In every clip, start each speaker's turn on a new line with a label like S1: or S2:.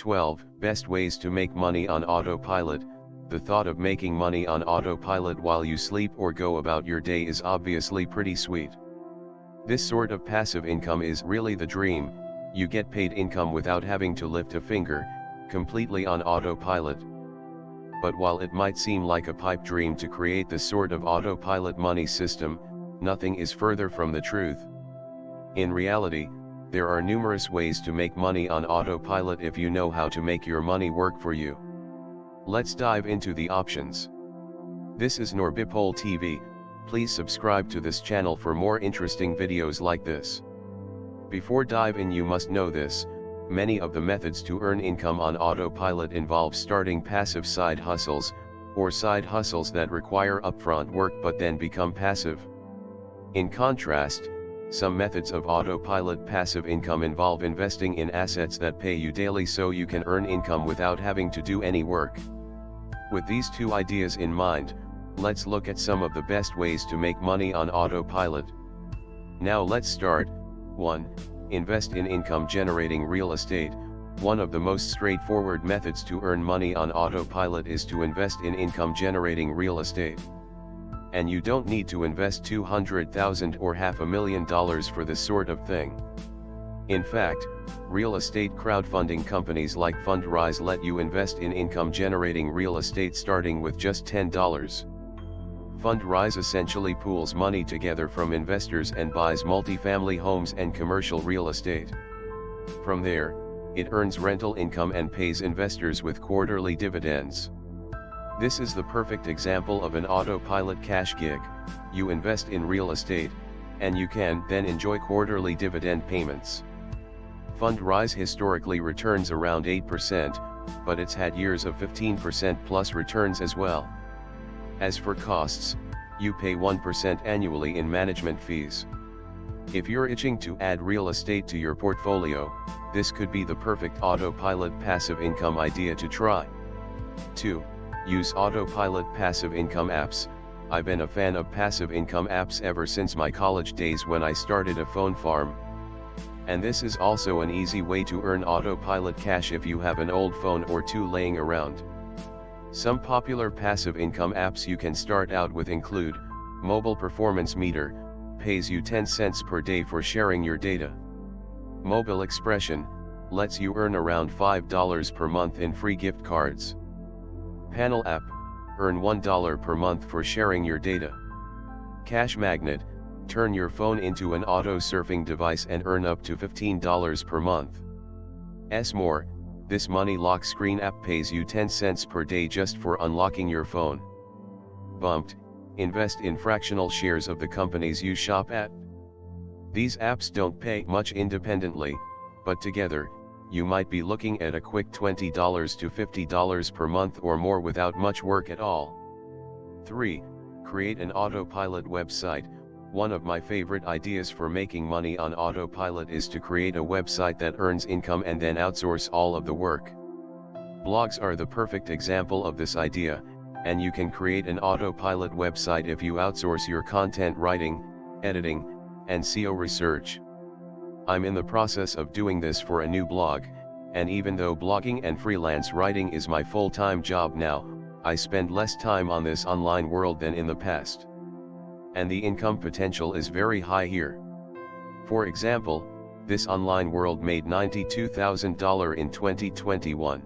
S1: 12 Best Ways to Make Money on Autopilot. The thought of making money on autopilot while you sleep or go about your day is obviously pretty sweet. This sort of passive income is really the dream. You get paid income without having to lift a finger, completely on autopilot. But while it might seem like a pipe dream to create this sort of autopilot money system, nothing is further from the truth. In reality, there are numerous ways to make money on autopilot if you know how to make your money work for you. Let's dive into the options. This is Norbipole TV. Please subscribe to this channel for more interesting videos like this. Before dive in, you must know this: many of the methods to earn income on autopilot involve starting passive side hustles, or side hustles that require upfront work but then become passive. In contrast, some methods of autopilot passive income involve investing in assets that pay you daily so you can earn income without having to do any work. With these two ideas in mind, let's look at some of the best ways to make money on autopilot. Now let's start. 1. Invest in income-generating real estate. One of the most straightforward methods to earn money on autopilot is to invest in income-generating real estate. And you don't need to invest $200,000 or $500,000 for this sort of thing. In fact, real estate crowdfunding companies like Fundrise let you invest in income-generating real estate starting with just $10. Fundrise essentially pools money together from investors and buys multifamily homes and commercial real estate. From there, it earns rental income and pays investors with quarterly dividends. This is the perfect example of an autopilot cash gig. You invest in real estate, and you can then enjoy quarterly dividend payments. Fundrise historically returns around 8%, but it's had years of 15% plus returns as well. As for costs, you pay 1% annually in management fees. If you're itching to add real estate to your portfolio, this could be the perfect autopilot passive income idea to try. 2. Use autopilot passive income apps. I've been a fan of passive income apps ever since my college days when I started a phone farm. And this is also an easy way to earn autopilot cash if you have an old phone or two laying around. Some popular passive income apps you can start out with include Mobile Performance Meter, pays you 10 cents per day for sharing your data. Mobile Expression, lets you earn around $5 per month in free gift cards. Panel App, earn $1 per month for sharing your data. Cash Magnet, turn your phone into an auto surfing device and earn up to $15 per month. More, this money lock screen app pays you 10 cents per day just for unlocking your phone. Bumped, invest in fractional shares of the companies you shop at. These apps don't pay much independently, but together, you might be looking at a quick $20 to $50 per month or more without much work at all. 3. Create an autopilot website. One of my favorite ideas for making money on autopilot is to create a website that earns income and then outsource all of the work. Blogs are the perfect example of this idea, and you can create an autopilot website if you outsource your content writing, editing, and SEO research. I'm in the process of doing this for a new blog, and even though blogging and freelance writing is my full-time job now, I spend less time on this online world than in the past. And the income potential is very high here. For example, this online world made $92,000 in 2021.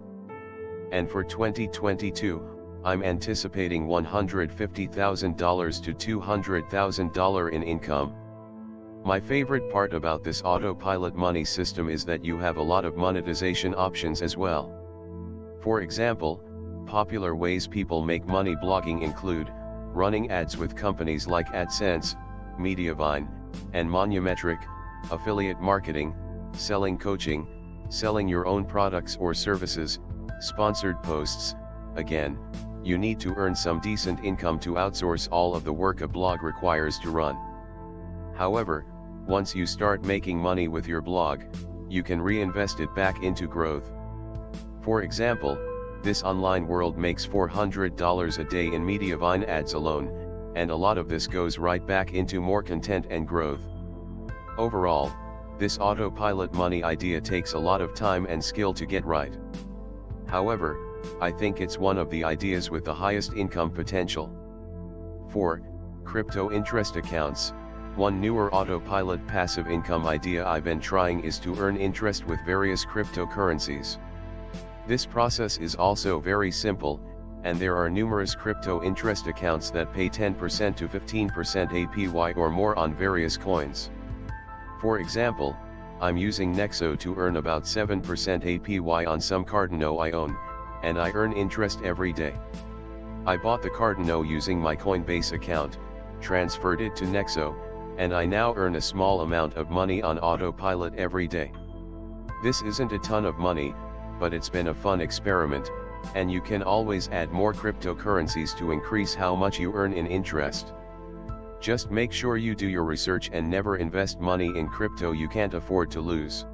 S1: And for 2022, I'm anticipating $150,000 to $200,000 in income. My favorite part about this autopilot money system is that you have a lot of monetization options as well. For example, popular ways people make money blogging include running ads with companies like AdSense, Mediavine, and Monumetric, affiliate marketing, selling coaching, selling your own products or services, sponsored posts. Again, you need to earn some decent income to outsource all of the work a blog requires to run. However, once you start making money with your blog, you can reinvest it back into growth. For example, this online world makes $400 a day in Mediavine ads alone, and a lot of this goes right back into more content and growth. Overall, this autopilot money idea takes a lot of time and skill to get right. However, I think it's one of the ideas with the highest income potential. 4. Crypto interest accounts. One newer autopilot passive income idea I've been trying is to earn interest with various cryptocurrencies. This process is also very simple, and there are numerous crypto interest accounts that pay 10% to 15% APY or more on various coins. For example, I'm using Nexo to earn about 7% APY on some Cardano I own, and I earn interest every day. I bought the Cardano using my Coinbase account, transferred it to Nexo, and I now earn a small amount of money on Autopilot every day. This isn't a ton of money, but it's been a fun experiment, and you can always add more cryptocurrencies to increase how much you earn in interest. Just make sure you do your research and never invest money in crypto you can't afford to lose.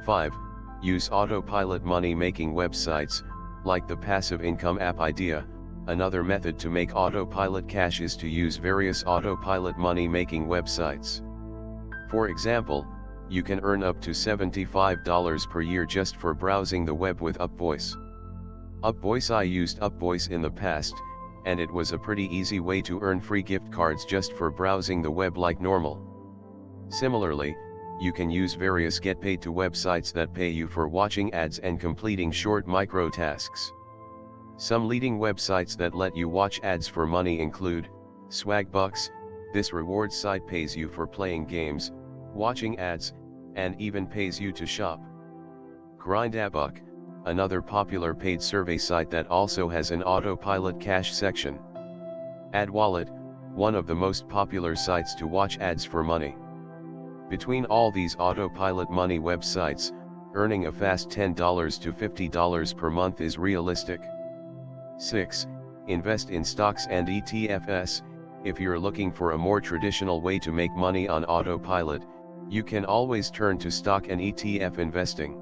S1: 5. Use Autopilot money-making websites, like the passive income app idea. Another method to make Autopilot cash is to use various Autopilot money-making websites. For example, you can earn up to $75 per year just for browsing the web with UpVoice. UpVoice, I used UpVoice in the past, and it was a pretty easy way to earn free gift cards just for browsing the web like normal. Similarly, you can use various get paid to websites that pay you for watching ads and completing short micro tasks. Some leading websites that let you watch ads for money include Swagbucks. This reward site pays you for playing games, watching ads, and even pays you to shop. Grindabuck, another popular paid survey site that also has an Autopilot cash section. AdWallet, one of the most popular sites to watch ads for money. Between all these Autopilot money websites, earning a fast $10 to $50 per month is realistic. 6. Invest in stocks and ETFS. If you're looking for a more traditional way to make money on Autopilot, you can always turn to stock and ETF investing.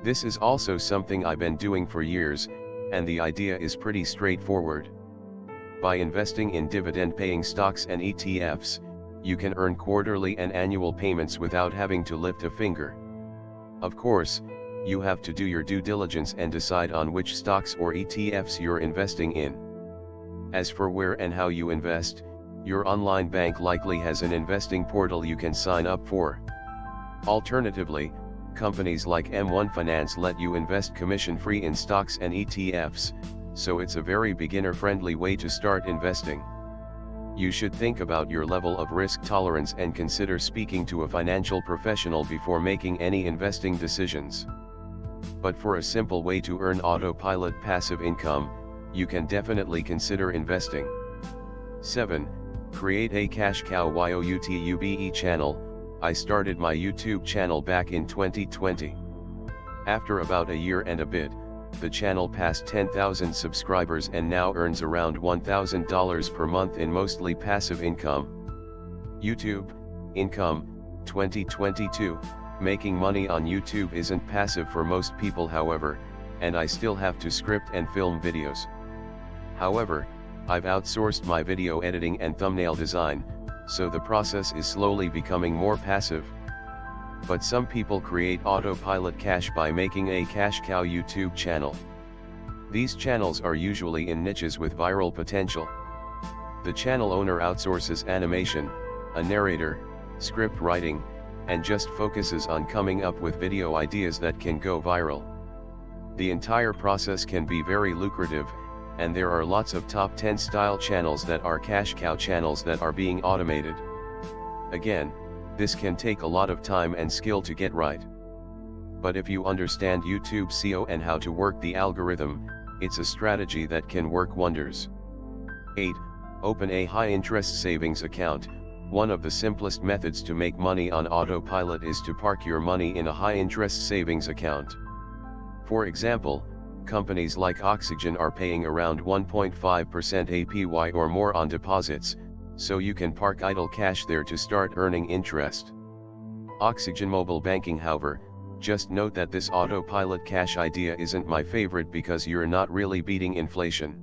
S1: This is also something I've been doing for years, and the idea is pretty straightforward. By investing in dividend-paying stocks and ETFs, you can earn quarterly and annual payments without having to lift a finger. Of course, you have to do your due diligence and decide on which stocks or ETFs you're investing in. As for where and how you invest, your online bank likely has an investing portal you can sign up for. Alternatively, companies like M1 Finance let you invest commission-free in stocks and ETFs, so it's a very beginner-friendly way to start investing. You should think about your level of risk tolerance and consider speaking to a financial professional before making any investing decisions. But for a simple way to earn Autopilot passive income, you can definitely consider investing. 7. Create a cash cow YouTube channel. I started my YouTube channel back in 2020. After about a year and a bit, the channel passed 10,000 subscribers and now earns around $1,000 per month in mostly passive income. YouTube income 2022. Making money on YouTube isn't passive for most people, however, and I still have to script and film videos. However, I've outsourced my video editing and thumbnail design, so the process is slowly becoming more passive. But some people create Autopilot cash by making a cash cow YouTube channel. These channels are usually in niches with viral potential. The channel owner outsources animation, a narrator, script writing, and just focuses on coming up with video ideas that can go viral. The entire process can be very lucrative, and there are lots of top 10 style channels that are cash cow channels that are being automated. Again, this can take a lot of time and skill to get right. But if you understand YouTube SEO and how to work the algorithm, it's a strategy that can work wonders. 8. Open a high-interest savings account. One of the simplest methods to make money on Autopilot is to park your money in a high-interest savings account. For example, companies like Oxygen are paying around 1.5% APY or more on deposits, so you can park idle cash there to start earning interest. Oxygen mobile banking, however, just note that this Autopilot cash idea isn't my favorite because you're not really beating inflation.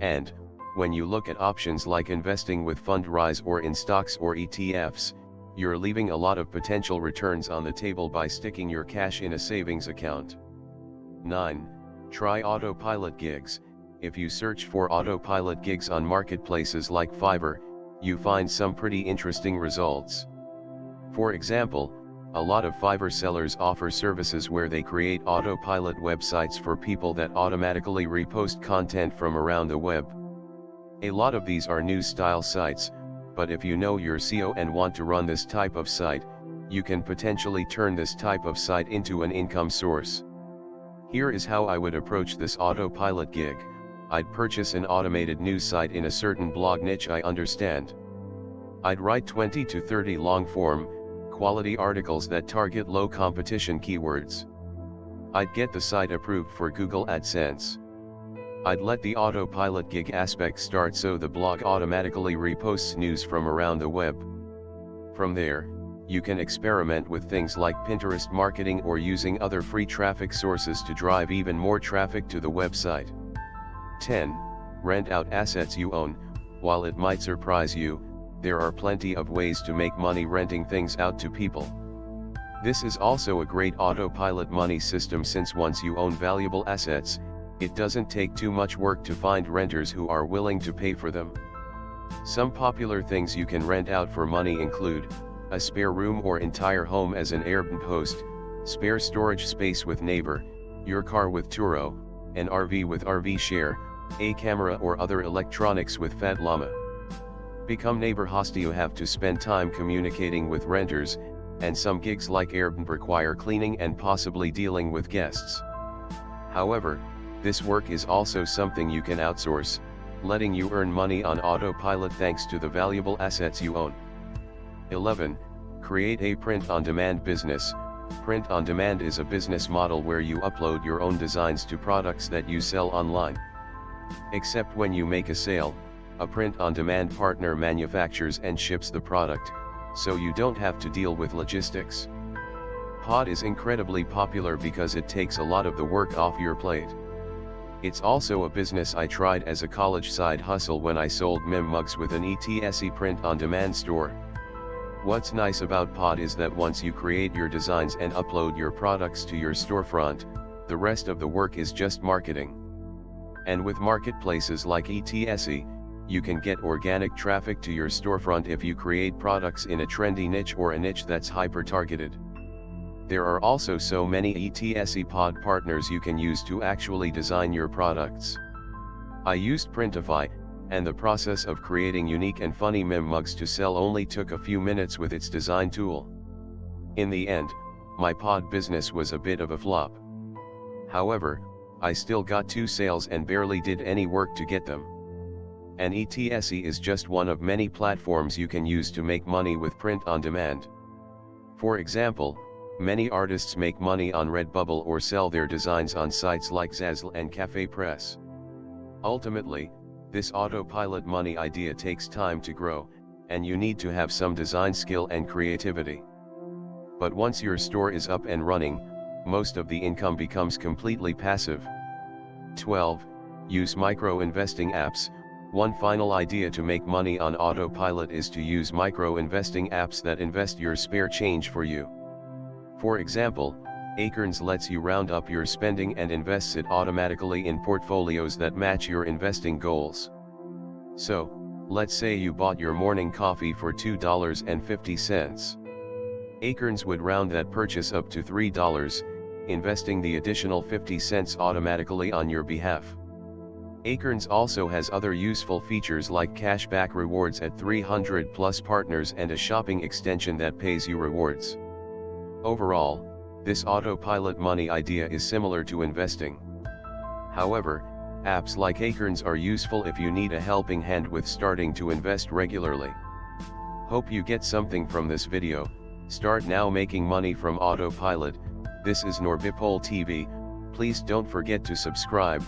S1: And, when you look at options like investing with Fundrise or in stocks or ETFs, you're leaving a lot of potential returns on the table by sticking your cash in a savings account. 9. Try Autopilot gigs. If you search for Autopilot gigs on marketplaces like Fiverr, you find some pretty interesting results. For example, a lot of Fiverr sellers offer services where they create Autopilot websites for people that automatically repost content from around the web. A lot of these are news-style sites, but if you know your SEO and want to run this type of site, you can potentially turn this type of site into an income source. Here is how I would approach this Autopilot gig. I'd purchase an automated news site in a certain blog niche I understand. I'd write 20 to 30 long-form, quality articles that target low competition keywords. I'd get the site approved for Google AdSense. I'd let the Autopilot gig aspect start so the blog automatically reposts news from around the web. From there, you can experiment with things like Pinterest marketing or using other free traffic sources to drive even more traffic to the website. 10. Rent out assets you own. While it might surprise you, there are plenty of ways to make money renting things out to people. This is also a great Autopilot money system since once you own valuable assets, it doesn't take too much work to find renters who are willing to pay for them. Some popular things you can rent out for money include a spare room or entire home as an Airbnb host, spare storage space with Neighbor, your car with Turo, an RV with RV Share, a camera or other electronics with Fat Llama. Become Neighbor host. You have to spend time communicating with renters, and some gigs like Airbnb require cleaning and possibly dealing with guests. However, this work is also something you can outsource, letting you earn money on Autopilot thanks to the valuable assets you own. 11. Create a print-on-demand business. Print-on-demand is a business model where you upload your own designs to products that you sell online. Except when you make a sale, a print-on-demand partner manufactures and ships the product, so you don't have to deal with logistics. Pod is incredibly popular because it takes a lot of the work off your plate. It's also a business I tried as a college side hustle when I sold meme mugs with an ETFS print-on-demand store. What's nice about Pod is that once you create your designs and upload your products to your storefront, the rest of the work is just marketing. And with marketplaces like ETFS, you can get organic traffic to your storefront if you create products in a trendy niche or a niche that's hyper-targeted. There are also so many ETFS Pod partners you can use to actually design your products. I used Printify, and the process of creating unique and funny meme mugs to sell only took a few minutes with its design tool. In the end, my Pod business was a bit of a flop. However, I still got 2 sales and barely did any work to get them. And ETFS is just one of many platforms you can use to make money with print on demand. For example, many artists make money on Redbubble or sell their designs on sites like Zazzle and Cafe Press. Ultimately, this Autopilot money idea takes time to grow, and you need to have some design skill and creativity. But once your store is up and running, most of the income becomes completely passive. 12. Use micro-investing apps. One final idea to make money on Autopilot is to use micro-investing apps that invest your spare change for you. For example, Acorns lets you round up your spending and invests it automatically in portfolios that match your investing goals. So, let's say you bought your morning coffee for $2.50. Acorns would round that purchase up to $3, investing the additional 50 cents automatically on your behalf. Acorns also has other useful features like cashback rewards at 300 plus partners and a shopping extension that pays you rewards. Overall, this Autopilot money idea is similar to investing. However, apps like Acorns are useful if you need a helping hand with starting to invest regularly. Hope you get something from this video. Start now making money from Autopilot. This is Norbipol TV. Please don't forget to subscribe,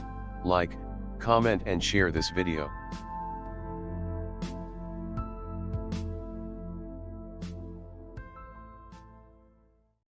S1: like, comment and share this video.